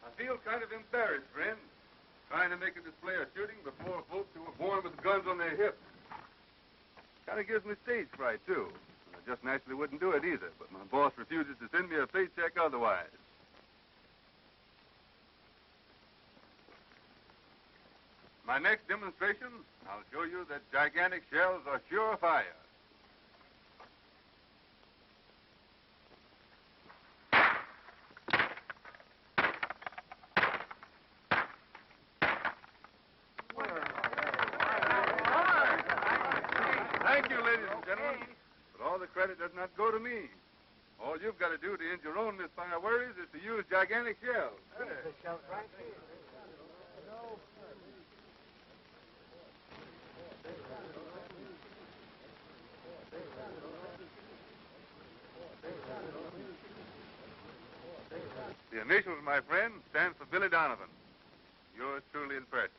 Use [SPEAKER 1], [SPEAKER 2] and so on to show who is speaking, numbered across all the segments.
[SPEAKER 1] I feel kind of embarrassed, friend, trying to make a display of shooting before folks who were born with guns on their hips. Kind of gives me stage fright, too. I just naturally wouldn't do it either, but my boss refuses to send me a paycheck otherwise. My next demonstration, I'll show you that gigantic shells are sure fire. Thank you, ladies and gentlemen. But all the credit does not go to me. All you've got to do to end your own misfire worries is to use gigantic shells. The initials, my friend, stand for Billy Donovan. Yours truly in person.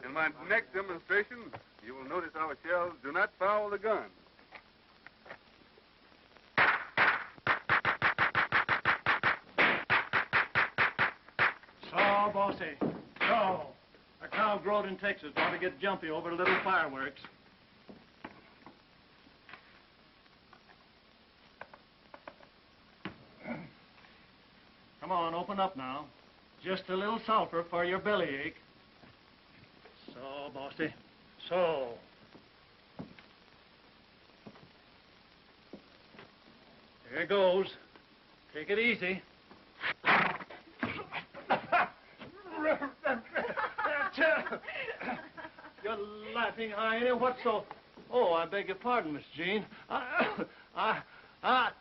[SPEAKER 1] In my next demonstration, you will notice our shells do not foul the gun.
[SPEAKER 2] So, bossy, so. A cow growed in Texas ought to get jumpy over a little fireworks. Come on, open up now. Just a little sulfur for your bellyache. So, bossy, so. Here goes. Take it easy. You're laughing, Heine. What's so... Oh, I beg your pardon, Miss Jean. Achoo! I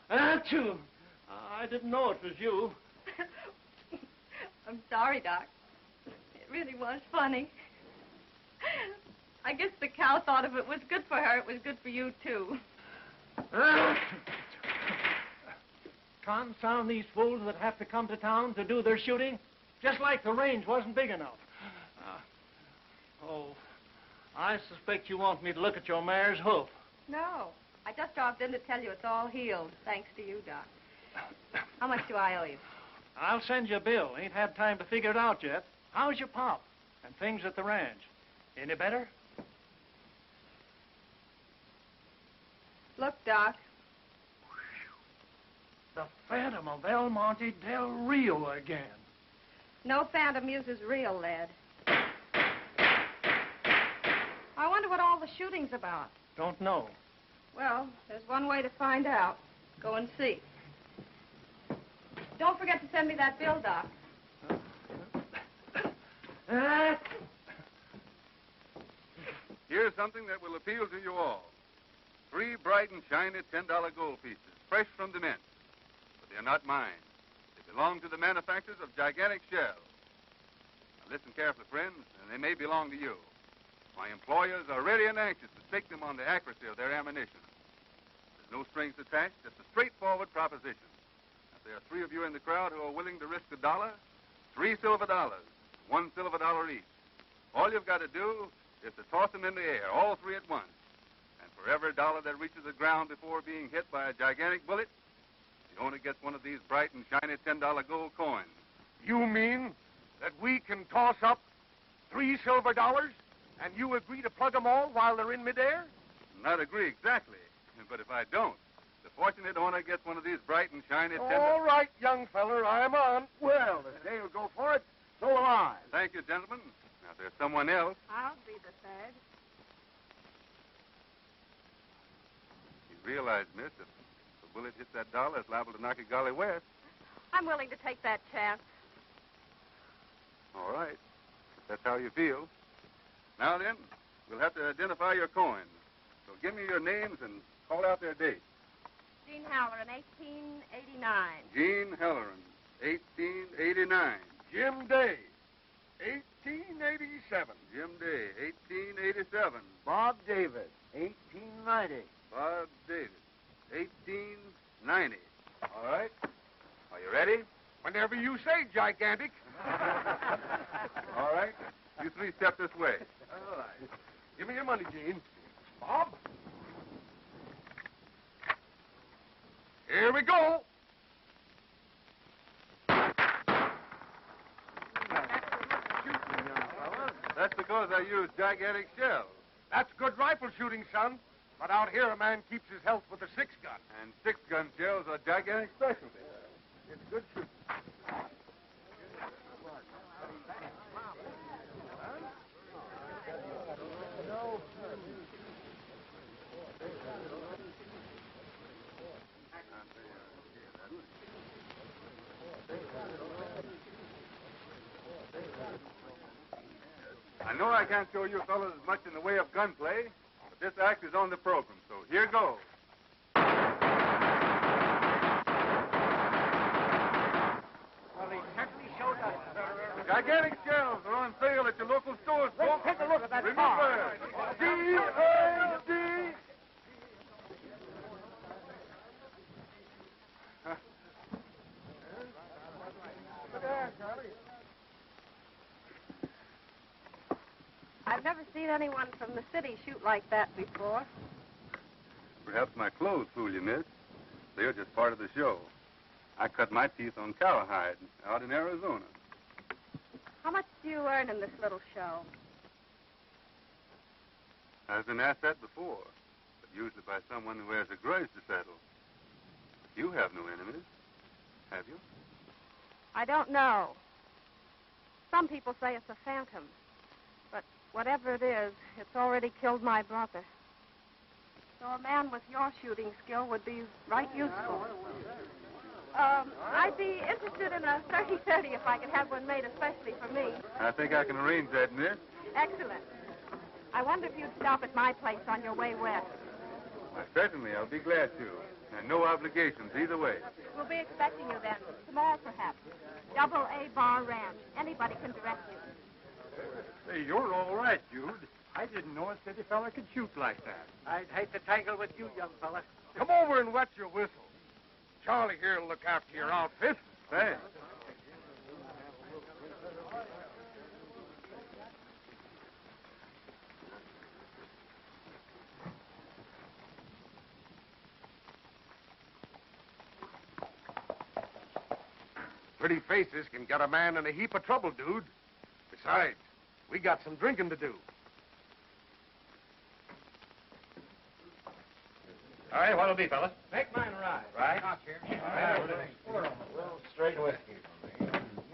[SPEAKER 2] didn't know it was you.
[SPEAKER 3] I'm sorry, Doc. It really was funny. I guess the cow thought if it was good for her, it was good for you, too.
[SPEAKER 2] Confound these fools that have to come to town to do their shooting. Just like the range wasn't big enough. I suspect you want me to look at your mare's hoof.
[SPEAKER 3] No. I just dropped in to tell you it's all healed, thanks to you, Doc. How much do I owe you?
[SPEAKER 2] I'll send you a bill. Ain't had time to figure it out yet. How's your pop and things at the ranch? Any better?
[SPEAKER 3] Look, Doc.
[SPEAKER 2] The Phantom of El Monte del Rio again.
[SPEAKER 3] No phantom uses real lead. I wonder what all the shooting's about.
[SPEAKER 2] Don't know.
[SPEAKER 3] Well, there's one way to find out. Go and see. Don't forget to send me that bill, Doc.
[SPEAKER 1] Here's something that will appeal to you all. 3 bright and shiny $10 gold pieces, fresh from the mint. But they're not mine. They belong to the manufacturers of gigantic shells. Now listen carefully, friends, and they may belong to you. My employers are ready and anxious to stake them on the accuracy of their ammunition. There's no strings attached, just a straightforward proposition. If there are 3 of you in the crowd who are willing to risk $1, 3 silver dollars, $1 silver dollar each. All you've got to do is to toss them in the air, all 3 at once. And for every dollar that reaches the ground before being hit by a gigantic bullet, the owner gets one of these bright and shiny $10 gold coins.
[SPEAKER 4] You mean that we can toss up 3 silver dollars, and you agree to plug them all while they're in midair?
[SPEAKER 1] Not agree exactly, but if I don't, the fortunate owner gets one of these bright and shiny $10...
[SPEAKER 4] All right, young feller, I'm on. Well, if they'll go for it, so will I.
[SPEAKER 1] Thank you, gentlemen. Now, if there's someone else...
[SPEAKER 3] I'll be the third.
[SPEAKER 1] You realize, miss, if the bullet hits that dollar, it's liable to knock it golly west.
[SPEAKER 3] I'm willing to take that chance.
[SPEAKER 1] All right. If that's how you feel. Now then, we'll have to identify your coins. So give me your names and call out their dates.
[SPEAKER 3] Jean Halloran, 1889.
[SPEAKER 1] Jean Halloran, 1889.
[SPEAKER 4] Jim Day, 1887.
[SPEAKER 1] Jim Day, 1887.
[SPEAKER 4] Bob David, 1890.
[SPEAKER 1] Bob Davis, 1890. All right. Are you ready?
[SPEAKER 4] Whenever you say, gigantic.
[SPEAKER 1] All right. You 3 step this way.
[SPEAKER 4] All right. Give me your money, Gene. Bob? Here we go.
[SPEAKER 1] use gigantic shells.
[SPEAKER 4] That's good rifle shooting, son. But out here, a man keeps his health with a 6-gun.
[SPEAKER 1] And 6-gun shells are gigantic specialty. It's good shooting. I know I can't show you fellas much in the way of gunplay, but this act is on the program, so here goes.
[SPEAKER 4] Well, he certainly showed us.
[SPEAKER 1] Gigantic shells are on sale at your local stores, folks.
[SPEAKER 4] Let's take a look at that
[SPEAKER 1] Remember, D-A-D.
[SPEAKER 3] I've never seen anyone from the city shoot like that before.
[SPEAKER 1] Perhaps my clothes fool you, miss. They're just part of the show. I cut my teeth on cowhide out in Arizona.
[SPEAKER 3] How much do you earn in this little show?
[SPEAKER 1] I've been asked that before, but usually by someone who has a grudge to settle. You have no enemies, have you?
[SPEAKER 3] I don't know. Some people say it's a phantom. But whatever it is, it's already killed my brother. So a man with your shooting skill would be right useful. I'd be interested in a 30-30 if I could have one made especially for me.
[SPEAKER 1] I think I can arrange that, miss.
[SPEAKER 3] Excellent. I wonder if you'd stop at my place on your way west.
[SPEAKER 1] Why, certainly, I'll be glad to. And no obligations either way.
[SPEAKER 3] We'll be expecting you then. Tomorrow, perhaps. Double A Bar Ranch. Anybody can direct you.
[SPEAKER 5] Hey, you're all right, Jude. I didn't know a city fella could shoot like that.
[SPEAKER 2] I'd hate to tangle with you, young fella.
[SPEAKER 4] Come over and wet your whistle. Charlie here will look after your outfit.
[SPEAKER 1] Thanks.
[SPEAKER 4] Pretty faces can get a man in a heap of trouble, dude. Besides, we got some drinking to do.
[SPEAKER 5] All right, what'll it be, fella?
[SPEAKER 2] Make mine right.
[SPEAKER 5] Right.
[SPEAKER 2] Not here.
[SPEAKER 5] Well, straight whiskey.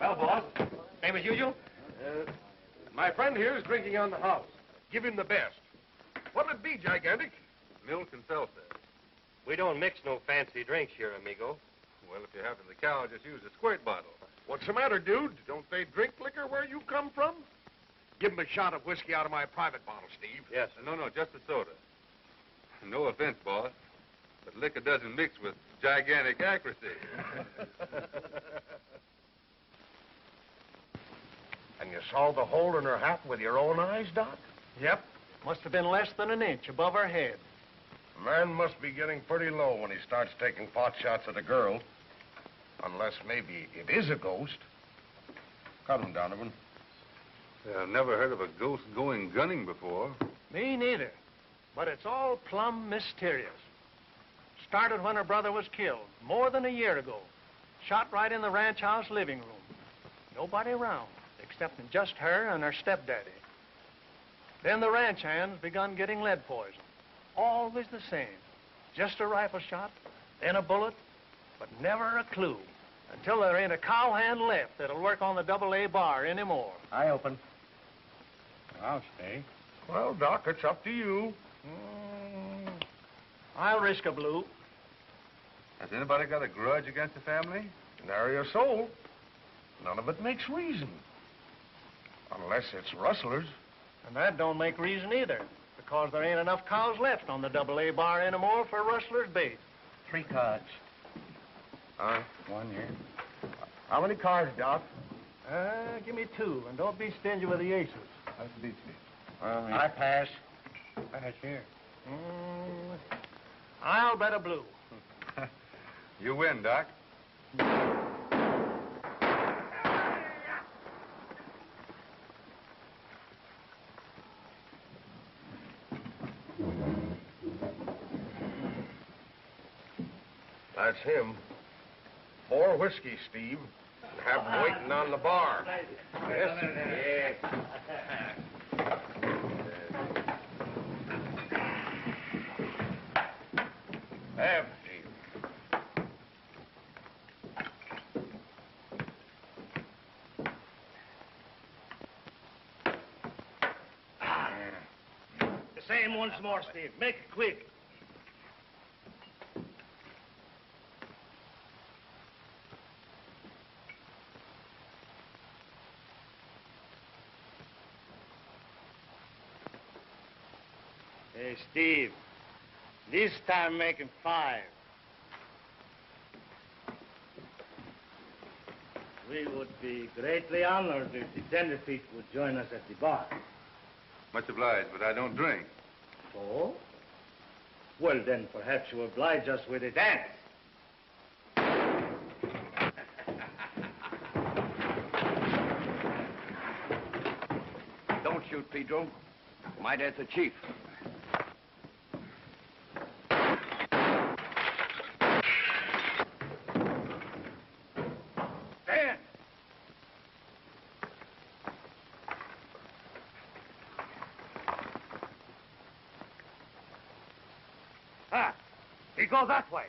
[SPEAKER 5] Well, boss, same as usual?
[SPEAKER 4] My friend here is drinking on the house. Give him the best. What'll it be, gigantic?
[SPEAKER 1] Milk and salsa.
[SPEAKER 5] We don't mix no fancy drinks here, amigo.
[SPEAKER 1] Well, if you happen the cow, just use a squirt bottle.
[SPEAKER 4] What's the matter, dude? Don't they drink liquor where you come from? Give him a shot of whiskey out of my private bottle, Steve.
[SPEAKER 5] Yes.
[SPEAKER 1] No, just a soda. No offense, boss, but liquor doesn't mix with gigantic accuracy.
[SPEAKER 4] And you saw the hole in her hat with your own eyes, Doc?
[SPEAKER 2] Yep. Must have been less than an inch above her head.
[SPEAKER 4] A man must be getting pretty low when he starts taking pot shots at a girl. Unless maybe it is a ghost. Cut him, Donovan.
[SPEAKER 1] I've never heard of a ghost going gunning before.
[SPEAKER 2] Me neither. But it's all plumb mysterious. Started when her brother was killed, more than a year ago. Shot right in the ranch house living room. Nobody around, excepting just her and her stepdaddy. Then the ranch hands begun getting lead poison. Always the same. Just a rifle shot, then a bullet, but never a clue. Until there ain't a cowhand left that'll work on the AA bar anymore.
[SPEAKER 5] I open. I'll stay.
[SPEAKER 4] Well, Doc, it's up to you.
[SPEAKER 2] I'll risk a blue.
[SPEAKER 1] Has anybody got a grudge against the family?
[SPEAKER 4] Nary a soul. None of it makes reason. Unless it's rustlers.
[SPEAKER 2] And that don't make reason either, because there ain't enough cows left on the AA bar anymore for rustler's bait.
[SPEAKER 5] 3 cards.
[SPEAKER 4] Huh?
[SPEAKER 5] 1 here.
[SPEAKER 4] How many cards, Doc?
[SPEAKER 2] Give me 2, and don't be stingy with the aces.
[SPEAKER 5] That's beats me.
[SPEAKER 4] Well,
[SPEAKER 5] I pass. Pass here.
[SPEAKER 2] I'll bet a blue.
[SPEAKER 1] You win, Doc.
[SPEAKER 4] That's him. 4 whiskey, Steve. And have him waiting on the bar.
[SPEAKER 5] Yes.
[SPEAKER 4] Have, Steve.
[SPEAKER 5] The same once more, Steve. Make it quick. Hey, Steve. This time making 5. We would be greatly honored if the tenderfeet would join us at the bar.
[SPEAKER 1] Much obliged, but I don't drink.
[SPEAKER 5] Oh? Well, then perhaps you oblige us with a dance.
[SPEAKER 6] Don't shoot, Pedro. My dad's a chief.
[SPEAKER 1] Stand!
[SPEAKER 5] Ah, he goes that way.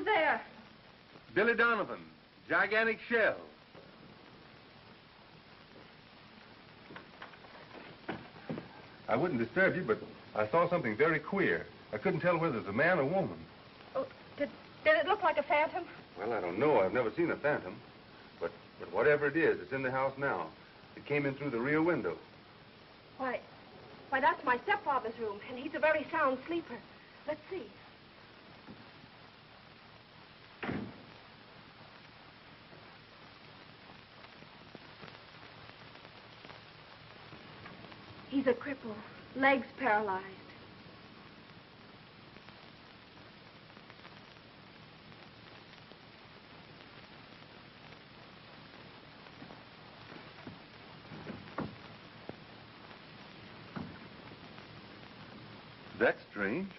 [SPEAKER 3] There.
[SPEAKER 1] Billy Donovan, gigantic shell. I wouldn't disturb you, but I saw something very queer. I couldn't tell whether it was a man or woman.
[SPEAKER 3] Oh, did Did it look like a phantom?
[SPEAKER 1] Well, I don't know. I've never seen a phantom. But whatever it is, it's in the house now. It came in through the rear window.
[SPEAKER 3] Why, that's my stepfather's room, and he's a very sound sleeper. Let's see. He's a cripple, legs paralyzed.
[SPEAKER 1] That's strange.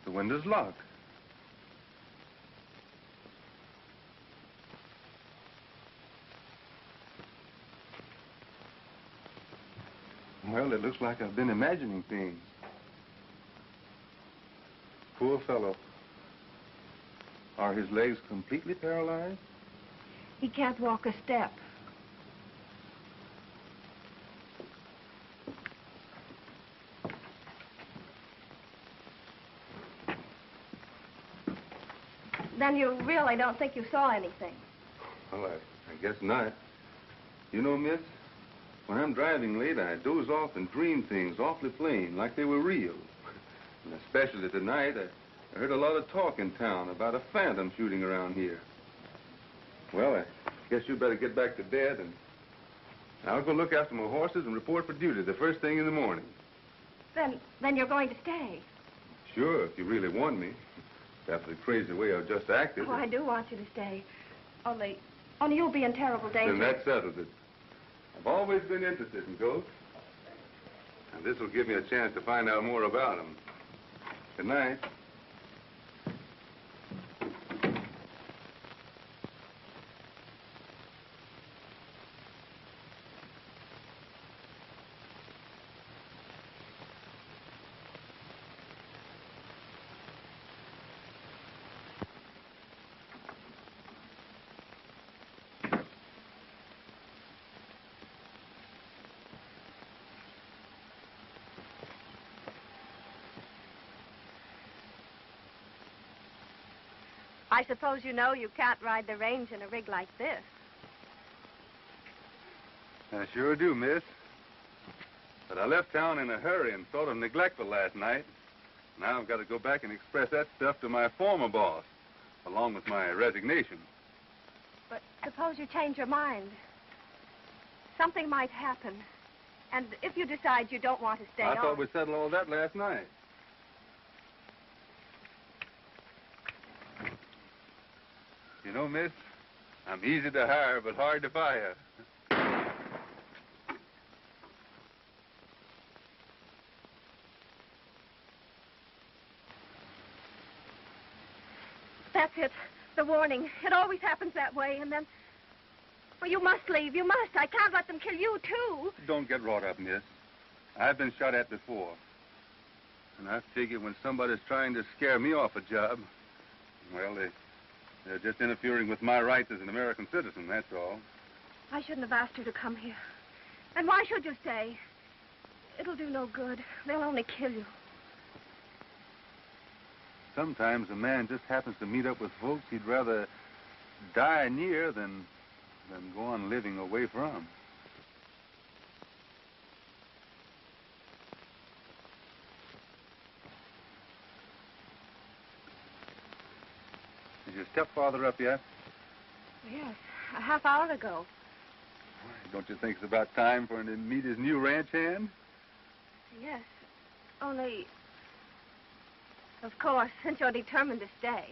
[SPEAKER 1] The window's locked. Well, it looks like I've been imagining things. Poor fellow. Are his legs completely paralyzed?
[SPEAKER 3] He can't walk a step. Then you really don't think you saw anything?
[SPEAKER 1] Well, I guess not. You know, miss, when I'm driving late, I doze off and dream things awfully plain, like they were real. And especially tonight, I heard a lot of talk in town about a phantom shooting around here. Well, I guess you better get back to bed, and I'll go look after my horses and report for duty the first thing in the morning.
[SPEAKER 3] Then you're going to stay?
[SPEAKER 1] Sure, if you really want me. That's the crazy way I've just acted.
[SPEAKER 3] Oh, I do want you to stay. Only you'll be in terrible danger.
[SPEAKER 1] Then that settles it. I've always been interested in ghosts. And this will give me a chance to find out more about them. Good night.
[SPEAKER 3] I suppose you know you can't ride the range in a rig like this.
[SPEAKER 1] I sure do, miss. But I left town in a hurry and sort of neglectful last night. Now I've got to go back and express that stuff to my former boss, along with my resignation.
[SPEAKER 3] But suppose you change your mind. Something might happen. And if you decide you don't want to stay on...
[SPEAKER 1] I thought we settled all that last night. You know, miss, I'm easy to hire, but hard to fire.
[SPEAKER 3] That's it. The warning. It always happens that way, and then... Well, you must leave. You must. I can't let them kill you, too.
[SPEAKER 1] Don't get wrought up, miss. I've been shot at before. And I figure when somebody's trying to scare me off a job, well, they're just interfering with my rights as an American citizen, that's all.
[SPEAKER 3] I shouldn't have asked you to come here. And why should you stay? It'll do no good. They'll only kill you.
[SPEAKER 1] Sometimes a man just happens to meet up with folks he'd rather die near than go on living away from. Is your stepfather up yet?
[SPEAKER 3] Yes, a half hour ago.
[SPEAKER 1] Don't you think it's about time for him to meet his new ranch hand?
[SPEAKER 3] Yes, only... Of course, since you're determined to stay.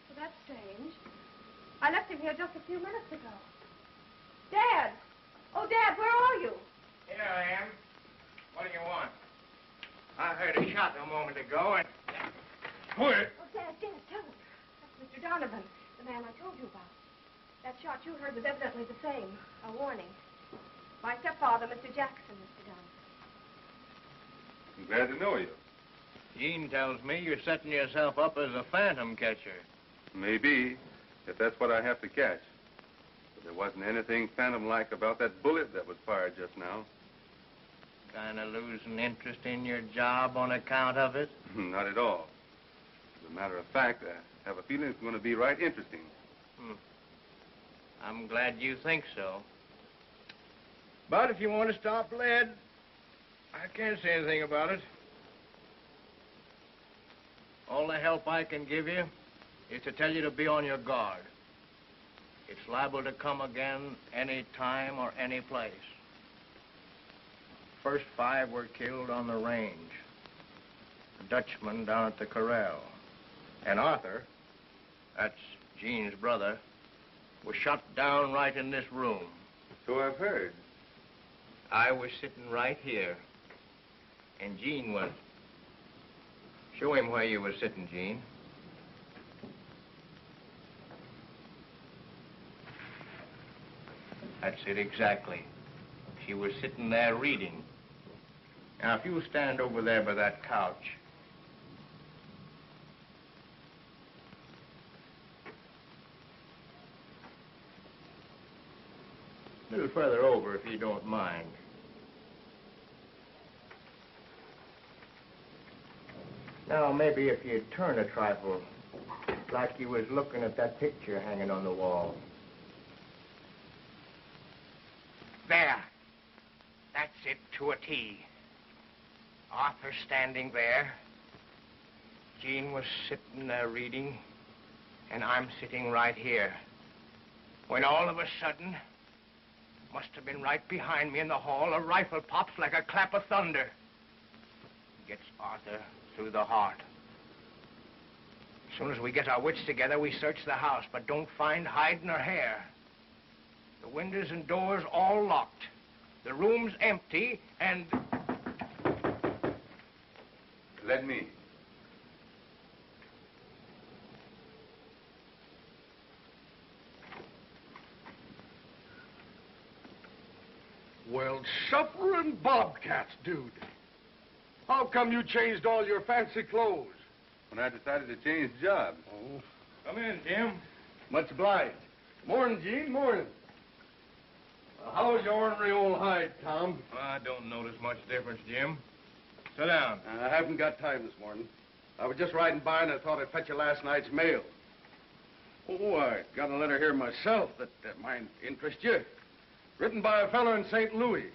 [SPEAKER 3] Well, that's strange. I left him here just a few minutes ago. Dad! Oh, Dad, where are you?
[SPEAKER 5] Here I am. What do you want? I heard a shot a moment ago and... Where?
[SPEAKER 3] Oh, Dad, tell him. That's Mr. Donovan, the man I told you about. That shot you heard was evidently the same. A warning. My stepfather, Mr. Jackson, Mr. Donovan.
[SPEAKER 1] I'm glad to know you.
[SPEAKER 5] Jean tells me you're setting yourself up as a phantom catcher.
[SPEAKER 1] Maybe, if that's what I have to catch. But there wasn't anything phantom-like about that bullet that was fired just now.
[SPEAKER 5] kind of losing interest in your job on account of it?
[SPEAKER 1] Not at all. As a matter of fact, I have a feeling it's going to be right interesting.
[SPEAKER 5] I'm glad you think so. But if you want to stop lead, I can't say anything about it. All the help I can give you is to tell you to be on your guard. It's liable to come again any time or any place. First 5 were killed on the range. The Dutchman down at the corral. And Arthur, that's Jean's brother, was shot down right in this room.
[SPEAKER 1] So I've heard.
[SPEAKER 5] I was sitting right here, and Jean was. Show him where you were sitting, Jean. That's it exactly. She was sitting there reading. Now, if you stand over there by that couch. A little further over, if you don't mind. Now, maybe if you'd turn a trifle, like you was looking at that picture hanging on the wall. There. That's it to a T. Arthur standing there. Jean was sitting there reading, and I'm sitting right here. When all of a sudden, must have been right behind me in the hall, a rifle pops like a clap of thunder. Gets Arthur through the heart. As soon as we get our wits together, we search the house, but don't find hide nor hair. The windows and doors all locked. The room's empty, and...
[SPEAKER 1] Let me.
[SPEAKER 4] Well, suffering bobcats, dude. How come you changed all your fancy clothes?
[SPEAKER 1] When I decided to change jobs.
[SPEAKER 4] Oh.
[SPEAKER 5] Come in, Jim.
[SPEAKER 4] Much obliged. Morning, Gene, morning. How's your ornery old hide, Tom?
[SPEAKER 5] I don't notice much difference, Jim. Sit down.
[SPEAKER 4] I haven't got time this morning. I was just riding by and I thought I'd fetch you last night's mail. Oh, I got a letter here myself that might interest you. Written by a fellow in St. Louis.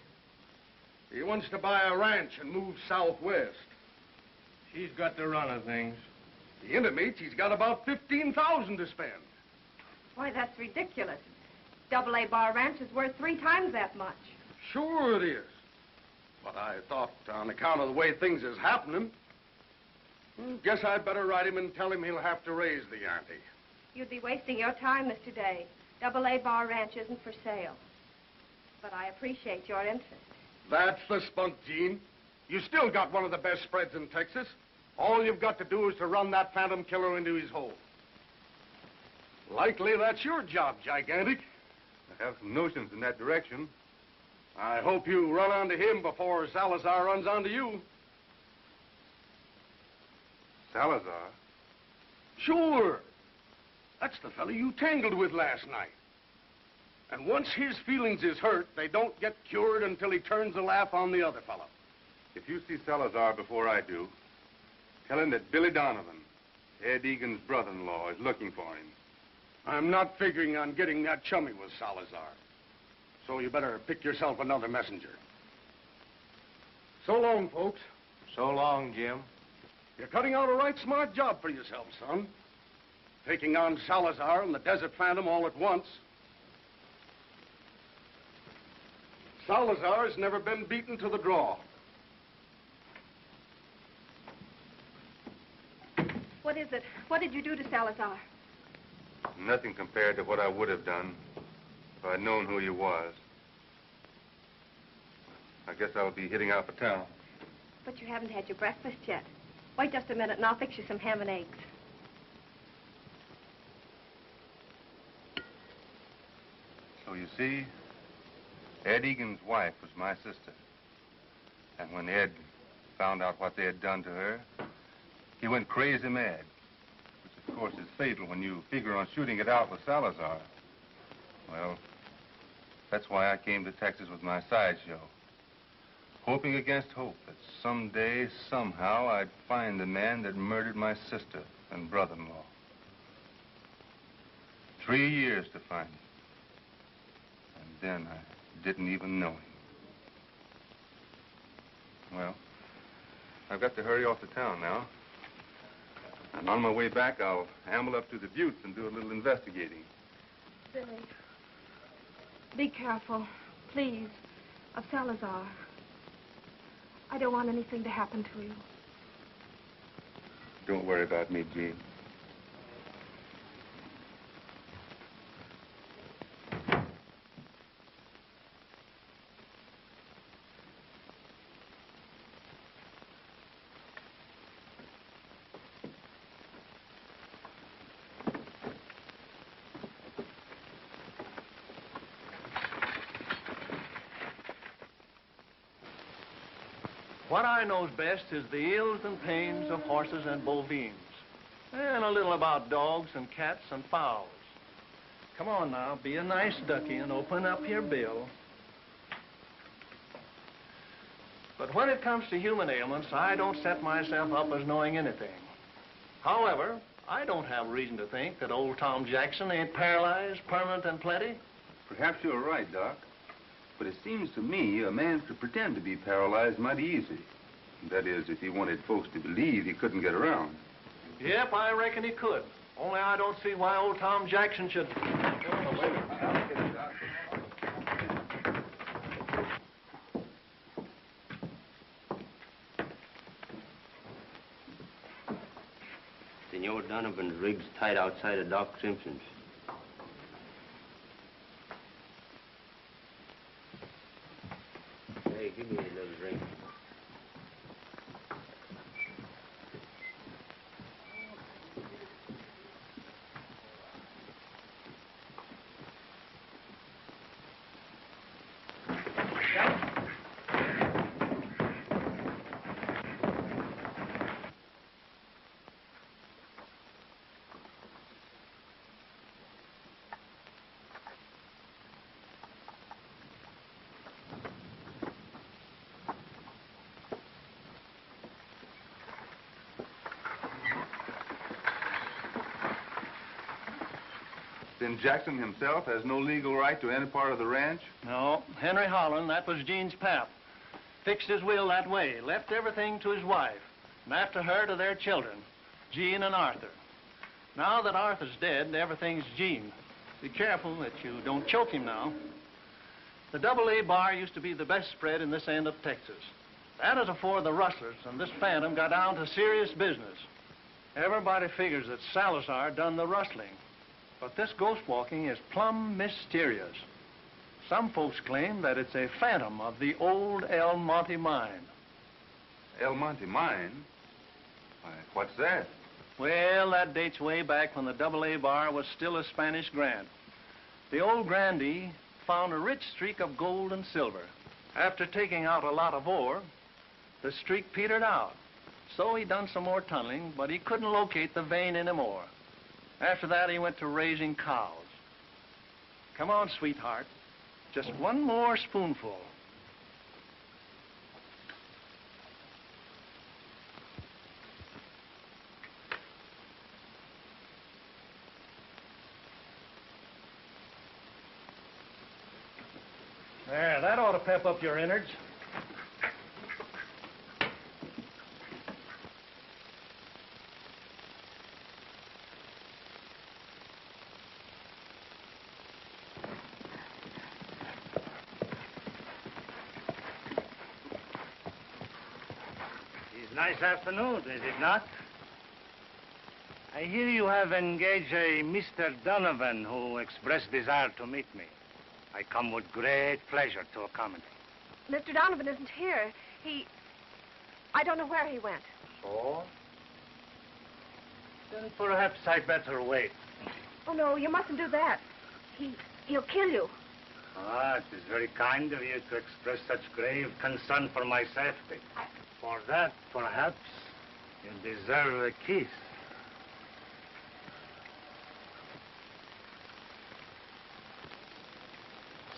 [SPEAKER 4] He wants to buy a ranch and move southwest.
[SPEAKER 5] She's got the run of things.
[SPEAKER 4] He intimates he's got about $15,000 to spend.
[SPEAKER 3] Why, that's ridiculous. Double-A Bar Ranch is worth 3 times that much.
[SPEAKER 4] Sure it is. But I thought, on account of the way things is happening, guess I'd better write him and tell him he'll have to raise the ante.
[SPEAKER 3] You'd be wasting your time, Mr. Day. Double-A Bar Ranch isn't for sale. But I appreciate your interest.
[SPEAKER 4] That's the spunk, Gene. You still got one of the best spreads in Texas. All you've got to do is to run that phantom killer into his hole. Likely that's your job, Gigantic.
[SPEAKER 1] I have some notions in that direction.
[SPEAKER 4] I hope you run onto him before Salizar runs onto you.
[SPEAKER 1] Salazar?
[SPEAKER 4] Sure. That's the fellow you tangled with last night. And once his feelings is hurt, they don't get cured until he turns a laugh on the other fellow.
[SPEAKER 1] If you see Salazar before I do, tell him that Billy Donovan, Ed Egan's brother-in-law, is looking for him.
[SPEAKER 4] I'm not figuring on getting that chummy with Salazar. So you better pick yourself another messenger. So long, folks.
[SPEAKER 5] So long, Jim.
[SPEAKER 4] You're cutting out a right smart job for yourself, son. Taking on Salazar and the Desert Phantom all at once. Salazar's never been beaten to the draw.
[SPEAKER 3] What is it? What did you do to Salazar?
[SPEAKER 1] Nothing compared to what I would have done if I'd known who he was. I guess I'll be heading out for town.
[SPEAKER 3] But you haven't had your breakfast yet. Wait just a minute and I'll fix you some ham and eggs.
[SPEAKER 1] So you see, Ed Egan's wife was my sister. And when Ed found out what they had done to her, he went crazy mad. Which, of course, is fatal when you figure on shooting it out with Salazar. Well, that's why I came to Texas with my sideshow. hoping against hope that someday, somehow, I'd find the man that murdered my sister and brother-in-law. 3 years to find him. And then I didn't even know him. Well, I've got to hurry off to town now. And on my way back, I'll amble up to the Buttes and do a little investigating.
[SPEAKER 3] Billy, be careful, please, of Salizar. I don't want anything to happen to you.
[SPEAKER 1] Don't worry about me, Jean.
[SPEAKER 2] What I knows best is the ills and pains of horses and bovines, and a little about dogs and cats and fowls. Come on now, be a nice ducky and open up your bill. But when it comes to human ailments, I don't set myself up as knowing anything. However, I don't have reason to think that old Tom Jackson ain't paralyzed, permanent, and plenty.
[SPEAKER 1] Perhaps you're right, Doc. But it seems to me a man could pretend to be paralyzed mighty easy. That is, if he wanted folks to believe he couldn't get around.
[SPEAKER 2] Yep, I reckon he could. Only I don't see why old Tom Jackson should...
[SPEAKER 1] Oh, wait a minute. I'll get it, Doc.
[SPEAKER 6] Senor Donovan's rig's tied outside of Doc Simpson's. Hey, give me a little drink.
[SPEAKER 1] Then Jackson himself has no legal right to any part of the ranch?
[SPEAKER 2] No, Henry Holland, that was Gene's pap. Fixed his will that way, left everything to his wife, and after her to their children, Gene and Arthur. Now that Arthur's dead, everything's Gene. Be careful that you don't choke him now. The AA bar used to be the best spread in this end of Texas. That is afore the rustlers and this phantom got down to serious business. Everybody figures that Salizar done the rustling. But this ghost walking is plumb mysterious. Some folks claim that it's a phantom of the old El Monte mine.
[SPEAKER 1] El Monte mine? Why, what's that?
[SPEAKER 2] Well, that dates way back when the AA bar was still a Spanish grant. The old grandee found a rich streak of gold and silver. After taking out a lot of ore, the streak petered out. So he done some more tunneling, but he couldn't locate the vein anymore. After that, he went to raising cows. Come on, sweetheart. Just one more spoonful. There, that ought to pep up your innards.
[SPEAKER 7] Nice afternoon, is it not? I hear you have engaged a Mr. Donovan who expressed desire to meet me. I come with great pleasure to accommodate.
[SPEAKER 3] Mr. Donovan isn't here. I don't know where he went.
[SPEAKER 7] So? Then perhaps I'd better wait.
[SPEAKER 3] Oh, no, you mustn't do that. He'll kill you.
[SPEAKER 7] Ah, it is very kind of you to express such grave concern for my safety. For that, perhaps, you deserve a kiss.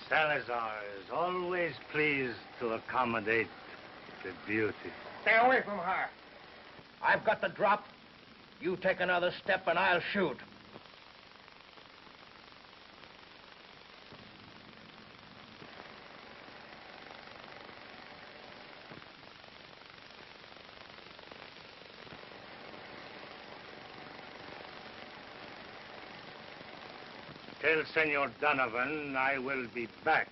[SPEAKER 7] Salizar is always pleased to accommodate a beauty.
[SPEAKER 5] Stay away from her. I've got the drop. You take another step and I'll shoot.
[SPEAKER 7] Tell Senor Donovan I will be back.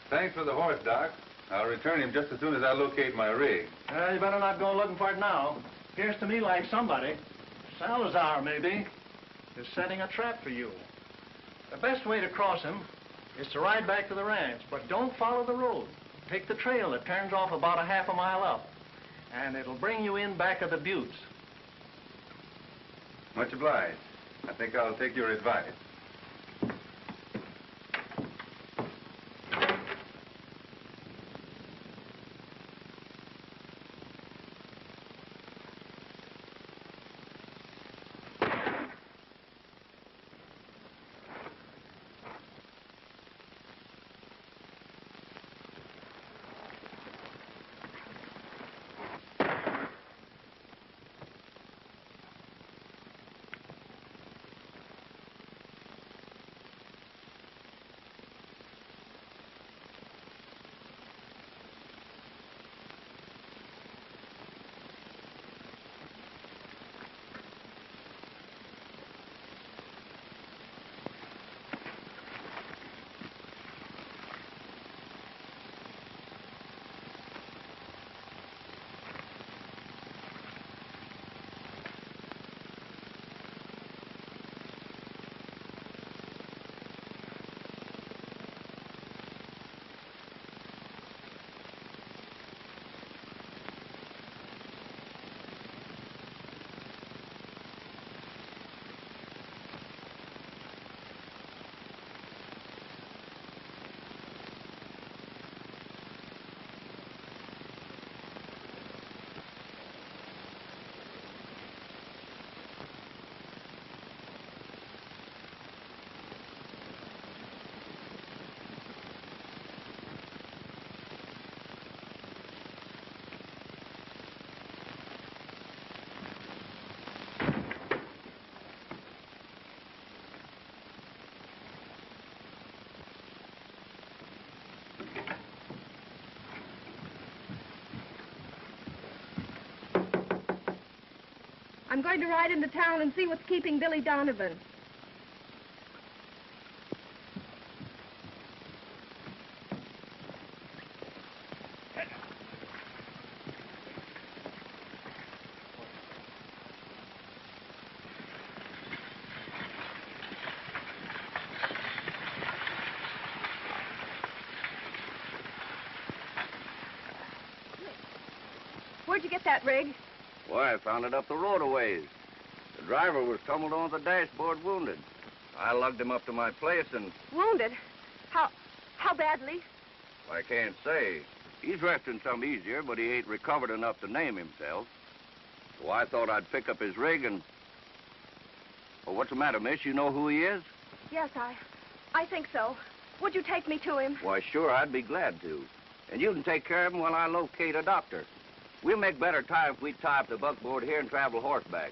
[SPEAKER 1] Thanks for the horse, Doc. I'll return him just as soon as I locate my rig.
[SPEAKER 2] You better not go looking for it now. Appears to me like somebody, Salizar maybe, is setting a trap for you. The best way to cross him is to ride back to the ranch, but don't follow the road. Take the trail that turns off about a half a mile up, and it'll bring you in back of the buttes.
[SPEAKER 1] Much obliged. I think I'll take your advice.
[SPEAKER 3] I'm going to ride into town and see what's keeping Billy Donovan. Where'd you get that rig?
[SPEAKER 6] Why, I found it up the road a ways. The driver was tumbled on the dashboard wounded. I lugged him up to my place and...
[SPEAKER 3] Wounded? How badly?
[SPEAKER 6] I can't say. He's resting some easier, but he ain't recovered enough to name himself. So I thought I'd pick up his rig and... Well, what's the matter, miss? You know who he is?
[SPEAKER 3] Yes, I think so. Would you take me to him?
[SPEAKER 6] Why, sure, I'd be glad to. And you can take care of him while I locate a doctor. We'll make better time if we tie up the buckboard here and travel horseback.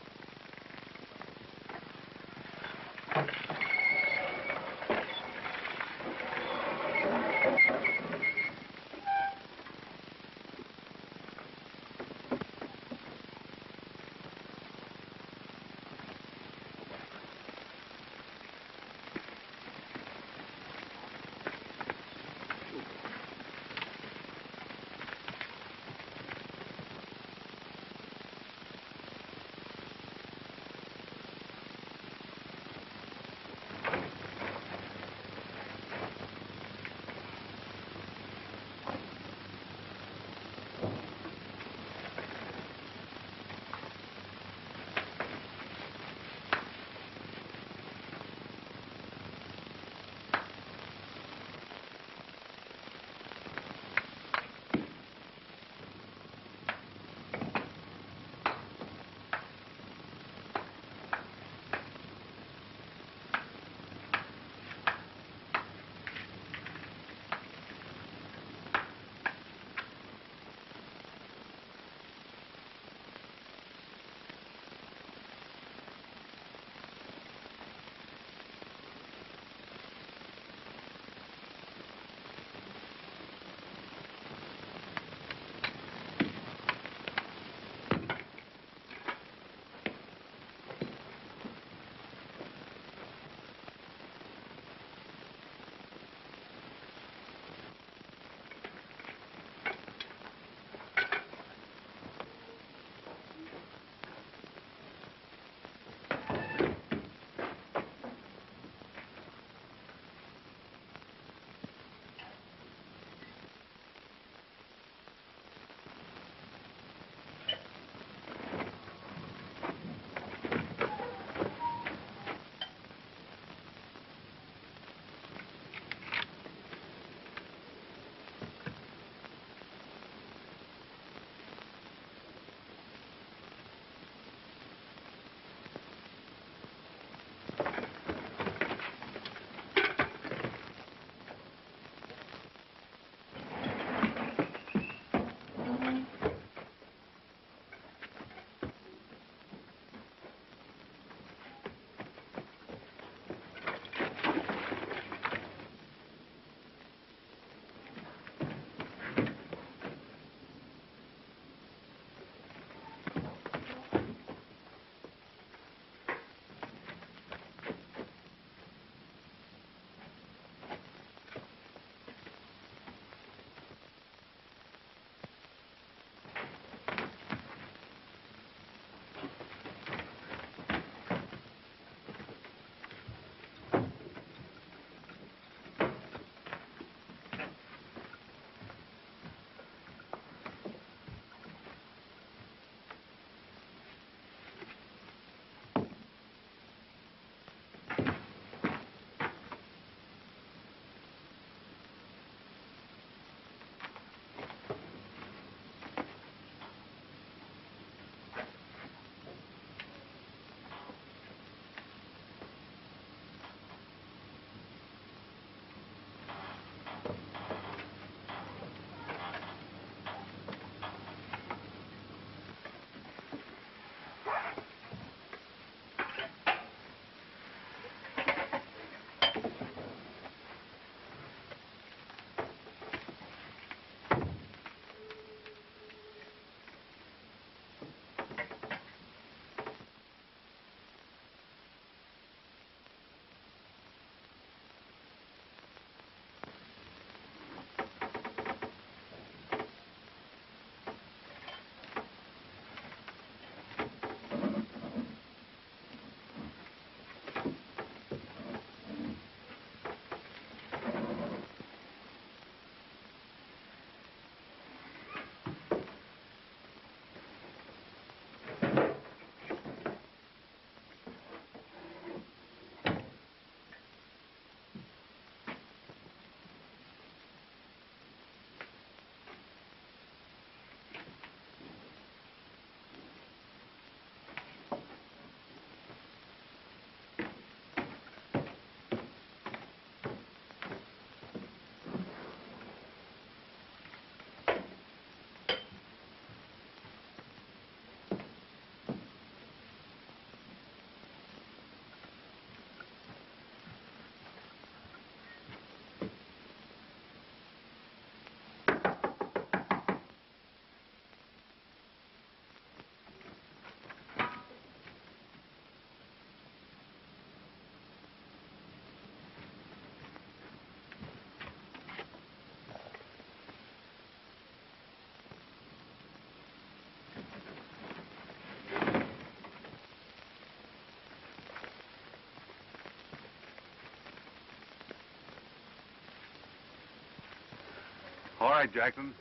[SPEAKER 1] right, Jackson.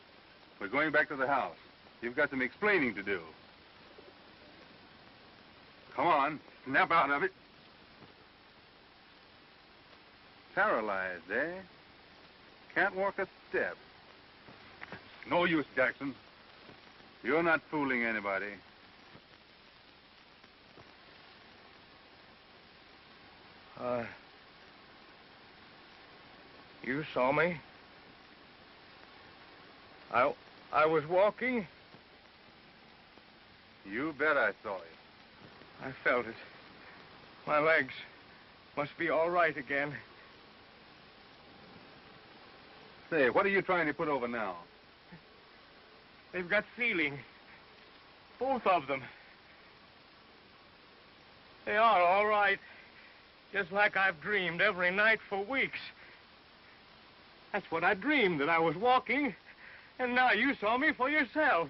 [SPEAKER 1] We're going back to the house. You've got some explaining to do. Come on, snap out of it. Paralyzed, eh? Can't walk a step. No use, Jackson. You're not fooling anybody.
[SPEAKER 5] You saw me? I was walking.
[SPEAKER 1] You bet I saw you.
[SPEAKER 5] I felt it. My legs must be all right again.
[SPEAKER 1] Say, what are you trying to put over now?
[SPEAKER 5] They've got feeling. Both of them. They are all right. Just like I've dreamed every night for weeks. That's what I dreamed, that I was walking, and now you saw me for yourself.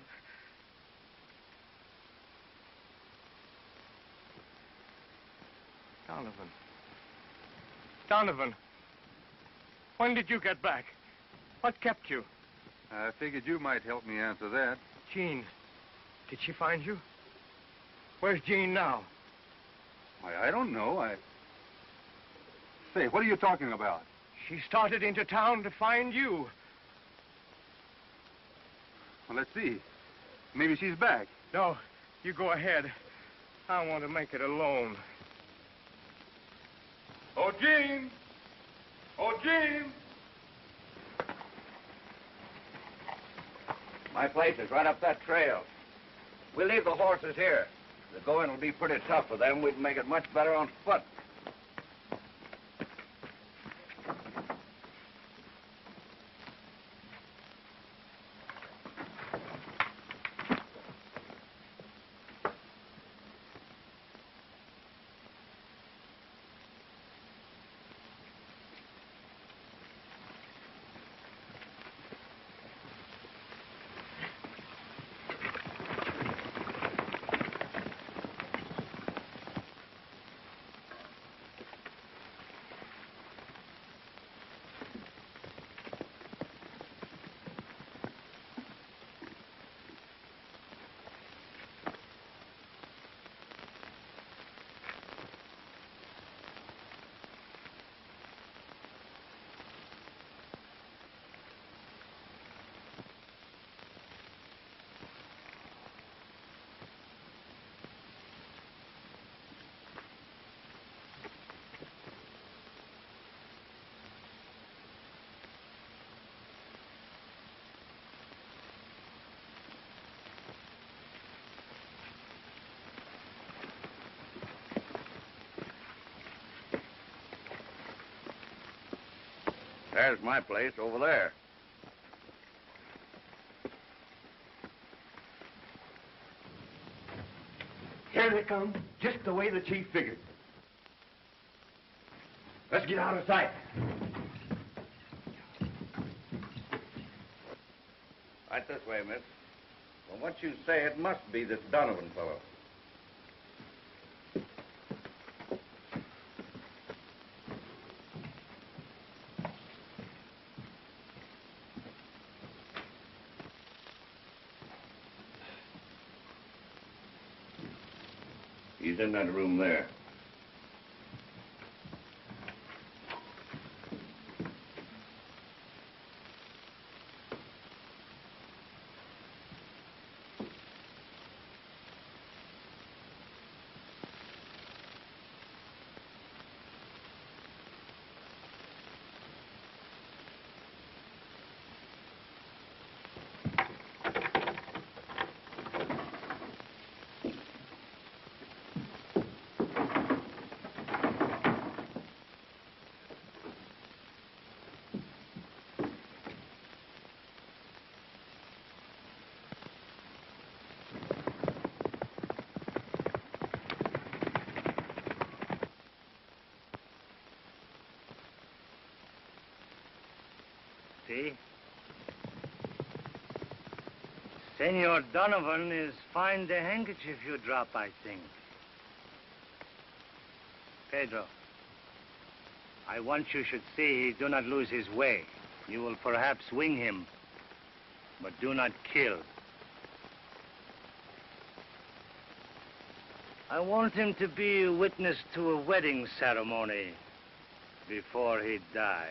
[SPEAKER 5] Donovan, when did you get back? What kept you?
[SPEAKER 1] I figured you might help me answer that.
[SPEAKER 5] Jean, did she find you? Where's Jean now?
[SPEAKER 1] Why, I don't know. Say, what are you talking about?
[SPEAKER 5] She started into town to find you.
[SPEAKER 1] Well, let's see. Maybe she's back.
[SPEAKER 5] No, you go ahead. I want to make it alone.
[SPEAKER 1] Oh, Jean! Oh, Jean!
[SPEAKER 6] My place is right up that trail. We'll leave the horses here. The going will be pretty tough for them. We'd make it much better on foot. There's my place over there.
[SPEAKER 4] Here they come, just the way the chief figured. Let's get out of sight.
[SPEAKER 6] Right this way, miss. From what you say, it must be this Donovan fellow. He's in that room there.
[SPEAKER 7] See? Senor Donovan is find the handkerchief you drop, I think. Pedro, I want you should see he do not lose his way. You will perhaps wing him. but do not kill. I want him to be a witness to a wedding ceremony before he die.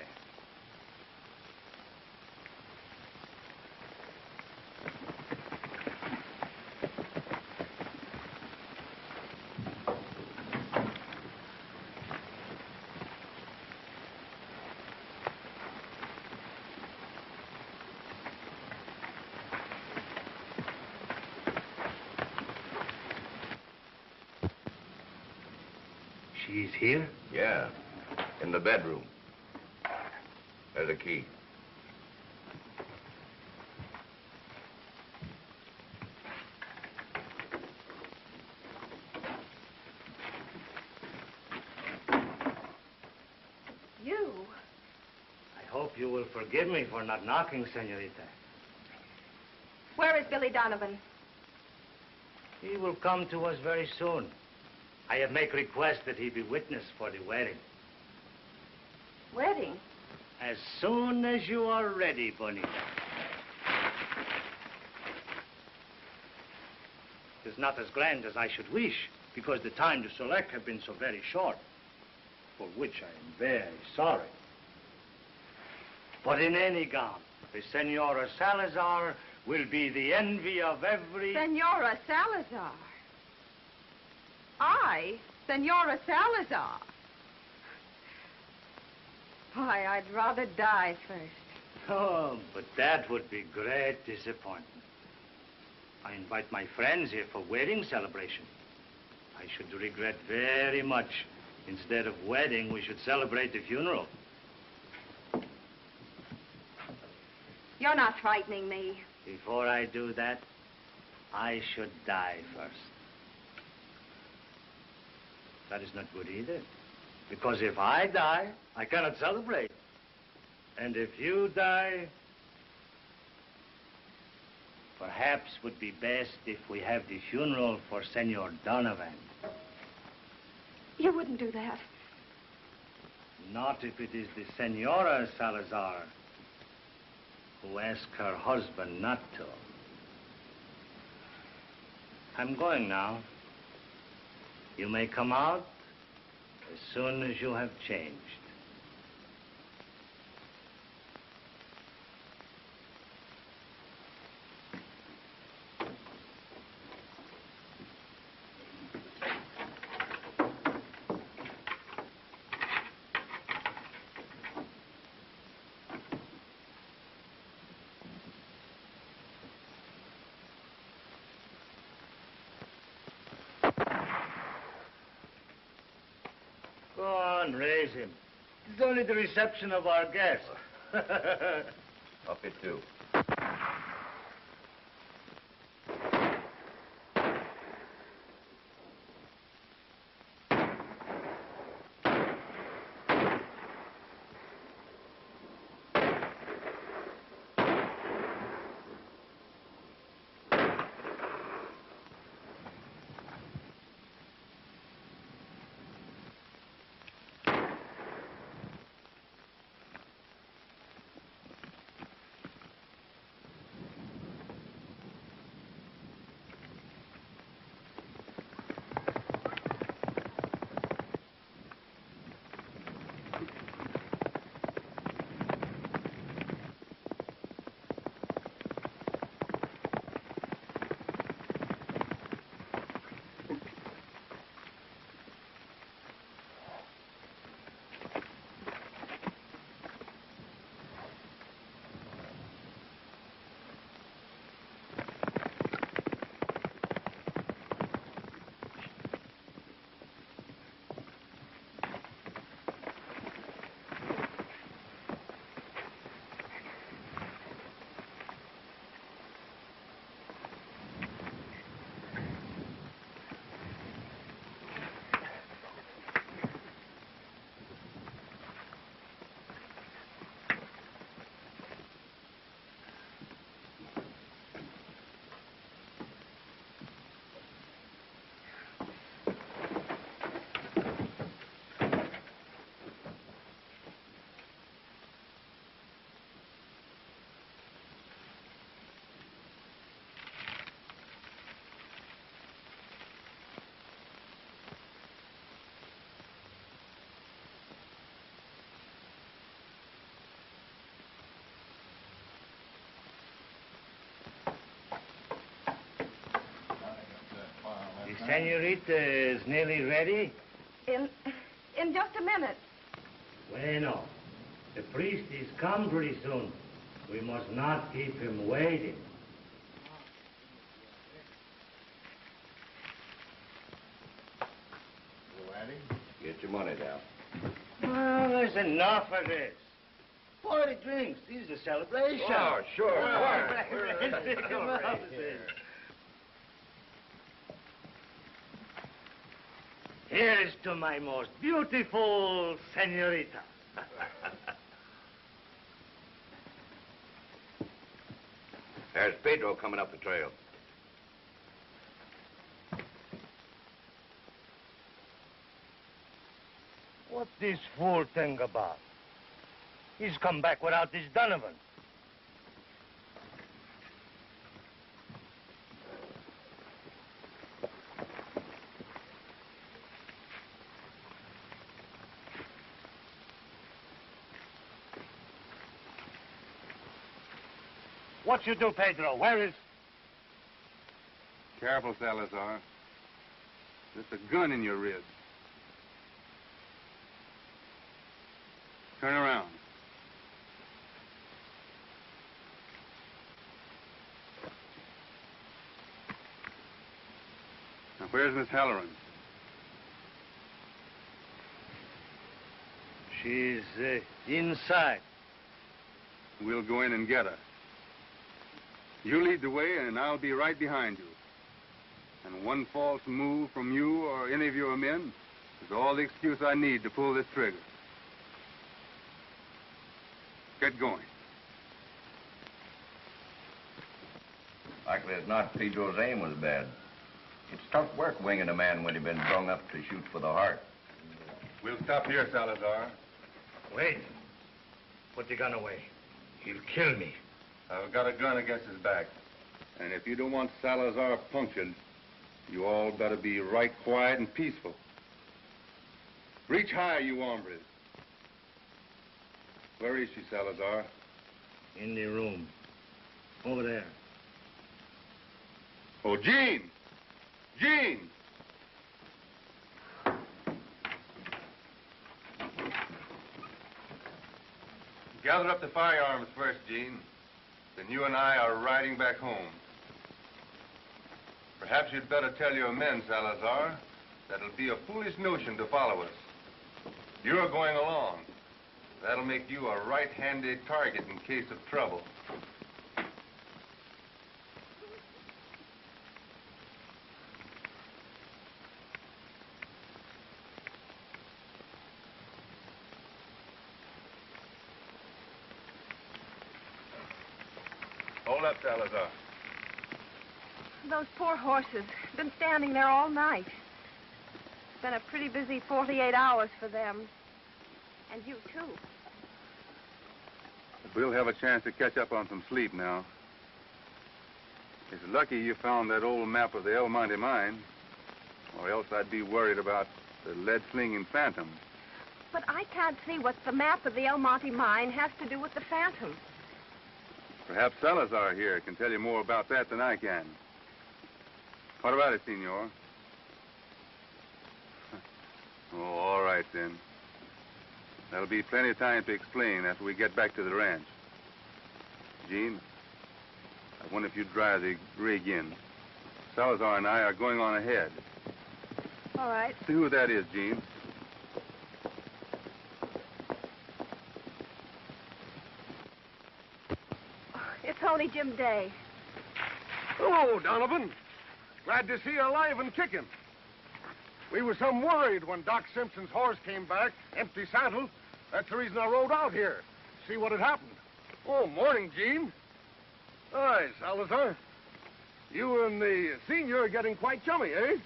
[SPEAKER 7] She's here?
[SPEAKER 6] Yeah, in the bedroom. There's a key.
[SPEAKER 3] You?
[SPEAKER 7] I hope you will forgive me for not knocking, senorita.
[SPEAKER 3] Where is Billy Donovan?
[SPEAKER 7] He will come to us very soon. I have make request that he be witness for the wedding.
[SPEAKER 3] Wedding?
[SPEAKER 7] As soon as you are ready, Bonita. It is not as grand as I should wish, because the time to select have been so very short, for which I am very sorry. But in any gown, the Senora Salazar will be the envy of every...
[SPEAKER 3] Senora Salazar? I? Senora Salazar? Why, I'd rather die first.
[SPEAKER 7] Oh, but that would be great disappointment. I invite my friends here for wedding celebration. I should regret very much. Instead of wedding, we should celebrate the funeral.
[SPEAKER 3] You're not frightening me.
[SPEAKER 7] Before I do that, I should die first. That is not good either. Because if I die, I cannot celebrate. And if you die, perhaps would be best if we have the funeral for Senor Donovan.
[SPEAKER 3] You wouldn't do that.
[SPEAKER 7] Not if it is the Senora Salazar who asked her husband not to. I'm going now. You may come out as soon as you have changed. Go on, raise him. It's only the reception of our guest.
[SPEAKER 6] Up it too.
[SPEAKER 7] Senorita is nearly ready?
[SPEAKER 3] In just a minute.
[SPEAKER 7] Bueno. The priest is come pretty soon. We must not keep him waiting.
[SPEAKER 6] Get your money down.
[SPEAKER 7] Well, there's enough of this. 40 drinks. This is a celebration.
[SPEAKER 6] Oh, sure.
[SPEAKER 7] Here's to my most beautiful senorita.
[SPEAKER 6] There's Pedro coming up the trail.
[SPEAKER 7] What this fool think about? He's come back without this Donovan. What you do, Pedro? Where is...
[SPEAKER 1] Careful, Salazar. There's a gun in your ribs. Turn around. Now, where's Miss Halloran?
[SPEAKER 7] She's inside.
[SPEAKER 1] We'll go in and get her. You lead the way, and I'll be right behind you. And one false move from you or any of your men is all the excuse I need to pull this trigger. Get going.
[SPEAKER 6] Likely it's not Pedro's aim was bad. It's tough work winging a man when he's been brung up to shoot for the heart.
[SPEAKER 1] We'll stop here, Salazar.
[SPEAKER 7] Wait. Put the gun away. He'll kill me.
[SPEAKER 1] I've got a gun against his back. And if you don't want Salazar punctured, you all better be right quiet and peaceful. Reach high, you hombres. Where is she, Salazar?
[SPEAKER 7] In the room. Over there.
[SPEAKER 1] Oh, Jean! Jean! Gather up the firearms first, Jean. Then you and I are riding back home. Perhaps you'd better tell your men, Salazar, that it'll be a foolish notion to follow us. You're going along. That'll make you a right-handed target in case of trouble. Hold up, Salazar.
[SPEAKER 3] Those poor horses. Been standing there all night. It's been a pretty busy 48 hours for them. And you, too.
[SPEAKER 1] We'll have a chance to catch up on some sleep now. It's lucky you found that old map of the El Monte mine, or else I'd be worried about the lead-slinging Phantom.
[SPEAKER 3] But I can't see what the map of the El Monte mine has to do with the Phantom.
[SPEAKER 1] Perhaps Salazar here can tell you more about that than I can. What about it, senor? Oh, all right, then. There'll be plenty of time to explain after we get back to the ranch. Jean, I wonder if you'd drive the rig in. Salazar and I are going on ahead.
[SPEAKER 3] All right.
[SPEAKER 1] See who that is, Jean.
[SPEAKER 3] It's only Jim Day.
[SPEAKER 4] Hello, Donovan. Glad to see you alive and kicking. We were some worried when Doc Simpson's horse came back, empty saddle. That's the reason I rode out here. See what had happened. Oh, morning, Gene. Hi, Salazar. You and the senior are getting quite chummy, eh?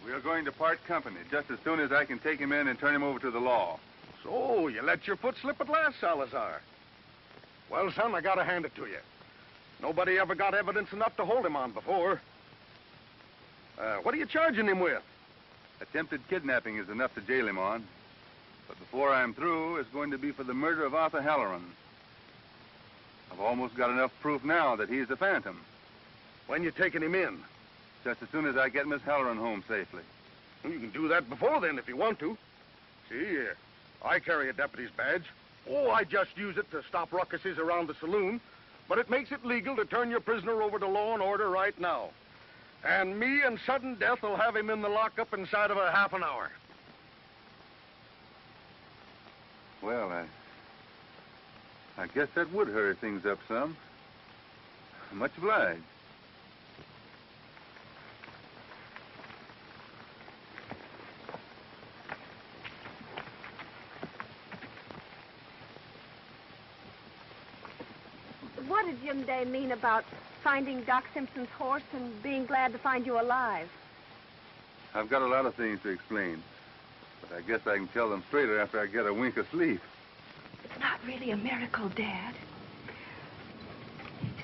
[SPEAKER 1] We are going to part company just as soon as I can take him in and turn him over to the law.
[SPEAKER 4] So, you let your foot slip at last, Salazar. Well, son, I gotta hand it to you. Nobody ever got evidence enough to hold him on before. What are you charging him with?
[SPEAKER 1] Attempted kidnapping is enough to jail him on. But before I'm through, it's going to be for the murder of Arthur Halloran. I've almost got enough proof now that he's the Phantom.
[SPEAKER 4] When you taking him in?
[SPEAKER 1] Just as soon as I get Miss Halloran home safely.
[SPEAKER 4] Well, you can do that before then if you want to. See, I carry a deputy's badge. Oh, I just use it to stop ruckuses around the saloon. But it makes it legal to turn your prisoner over to law and order right now. And me and sudden death will have him in the lockup inside of a half an hour.
[SPEAKER 1] Well, I guess that would hurry things up some. Much obliged.
[SPEAKER 3] What did Jim Day mean about finding Doc Simpson's horse and being glad to find you alive?
[SPEAKER 1] I've got a lot of things to explain, but I guess I can tell them straighter after I get a wink of sleep.
[SPEAKER 8] It's not really a miracle, Dad.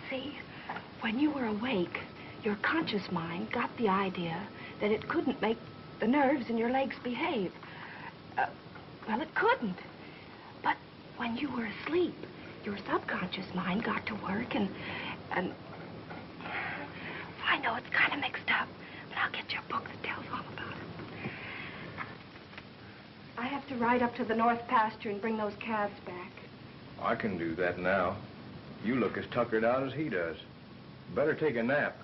[SPEAKER 8] See, when you were awake, your conscious mind got the idea that it couldn't make the nerves in your legs behave. Well, it couldn't. But when you were asleep, your subconscious mind got to work and I know it's kind of mixed up, but I'll get you a book that tells all about it. I have to ride up to the north pasture and bring those calves back.
[SPEAKER 9] I can do that now. You look as tuckered out as he does. Better take a nap.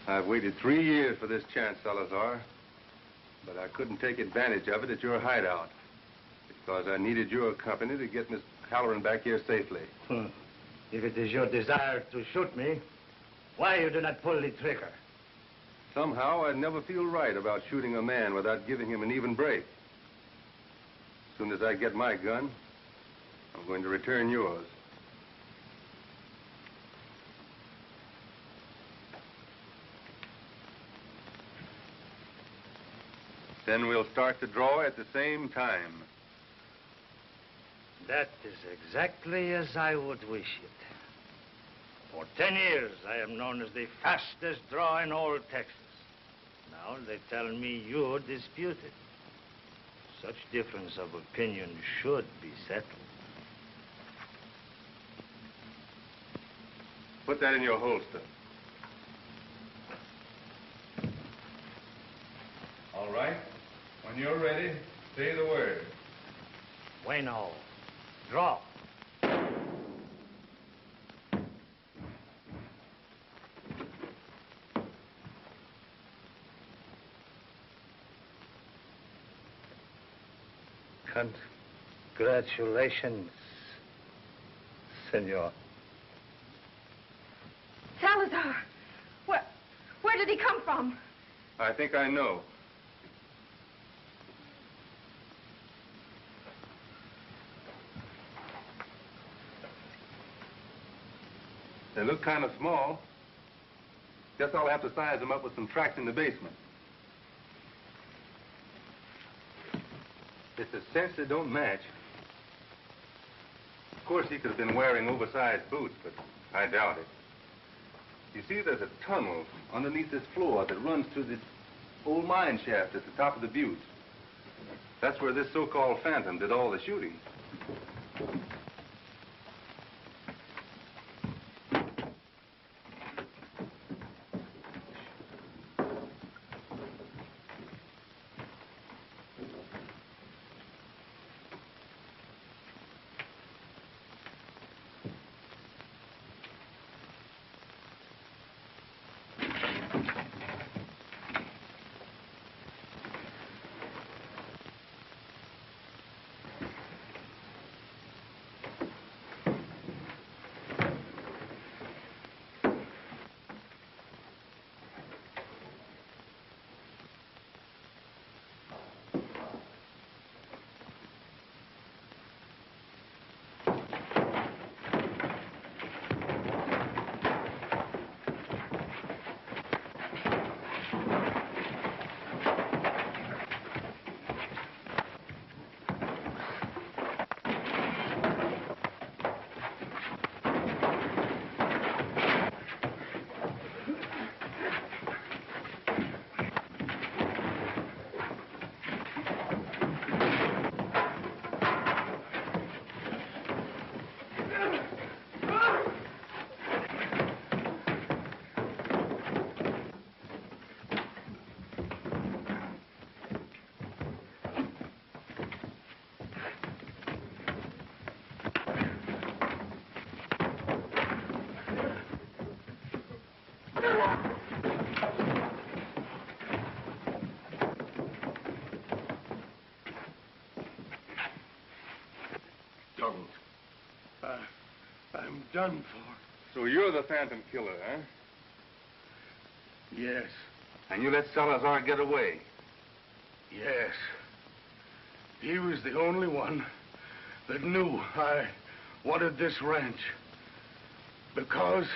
[SPEAKER 1] I've waited 3 years for this chance, Salizar. But I couldn't take advantage of it at your hideout. Because I needed your company to get Miss Halloran back here safely.
[SPEAKER 7] If it is your desire to shoot me, why you do not pull the trigger?
[SPEAKER 1] Somehow, I'd never feel right about shooting a man without giving him an even break. As soon as I get my gun, I'm going to return yours. Then we'll start the draw at the same time.
[SPEAKER 7] That is exactly as I would wish it. For 10 years, I am known as the fastest draw in all Texas. Now they tell me you dispute it. Such difference of opinion should be settled.
[SPEAKER 1] Put that in your holster. All right. When you're ready, say the word.
[SPEAKER 7] Bueno. Draw. Congratulations, senor.
[SPEAKER 3] Salazar! Where did he come from?
[SPEAKER 1] I think I know. They look kind of small. Guess I'll have to size them up with some tracks in the basement. It's a cinch that don't match. Of course, he could have been wearing oversized boots, but I doubt it. You see, there's a tunnel underneath this floor that runs to the old mine shaft at the top of the butte. That's where this so-called phantom did all the shooting.
[SPEAKER 4] I'm done for.
[SPEAKER 1] So you're the phantom killer, huh?
[SPEAKER 4] Yes.
[SPEAKER 1] And you let Salazar get away?
[SPEAKER 4] Yes. He was the only one that knew I wanted this ranch. Because...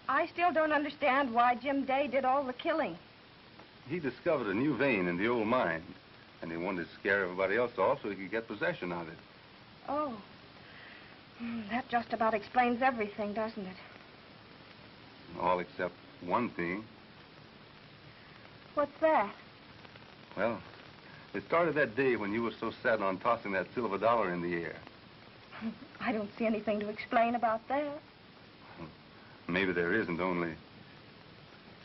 [SPEAKER 3] I still don't understand why Jim Day did all the killing.
[SPEAKER 1] He discovered a new vein in the old mine, and he wanted to scare everybody else off so he could get possession of it.
[SPEAKER 3] Oh. That just about explains everything, doesn't it?
[SPEAKER 1] All except one thing.
[SPEAKER 3] What's that?
[SPEAKER 1] Well, it started that day when you were so set on tossing that silver dollar in the air.
[SPEAKER 3] I don't see anything to explain about that.
[SPEAKER 1] Maybe there isn't, only...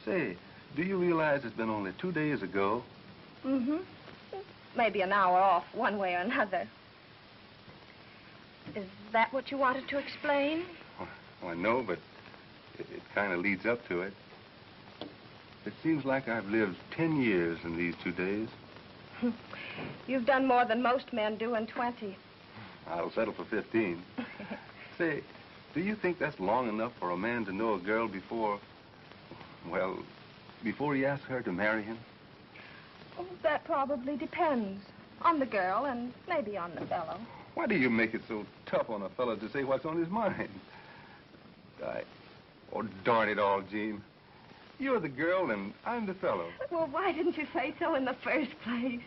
[SPEAKER 1] Say, do you realize it's been only 2 days ago?
[SPEAKER 3] Mm-hmm. Maybe an hour off, one way or another. Is that what you wanted to explain?
[SPEAKER 1] Well, I know, but it kind of leads up to it. It seems like I've lived 10 years in these 2 days.
[SPEAKER 3] You've done more than most men do in 20.
[SPEAKER 1] I'll settle for 15. Say, do you think that's long enough for a man to know a girl before, well, before he asks her to marry him?
[SPEAKER 3] Oh, that probably depends on the girl and maybe on the fellow.
[SPEAKER 1] Why do you make it so tough on a fellow to say what's on his mind? Oh, darn it all, Jean. You're the girl and I'm the fellow.
[SPEAKER 3] Well, why didn't you say so in the first place?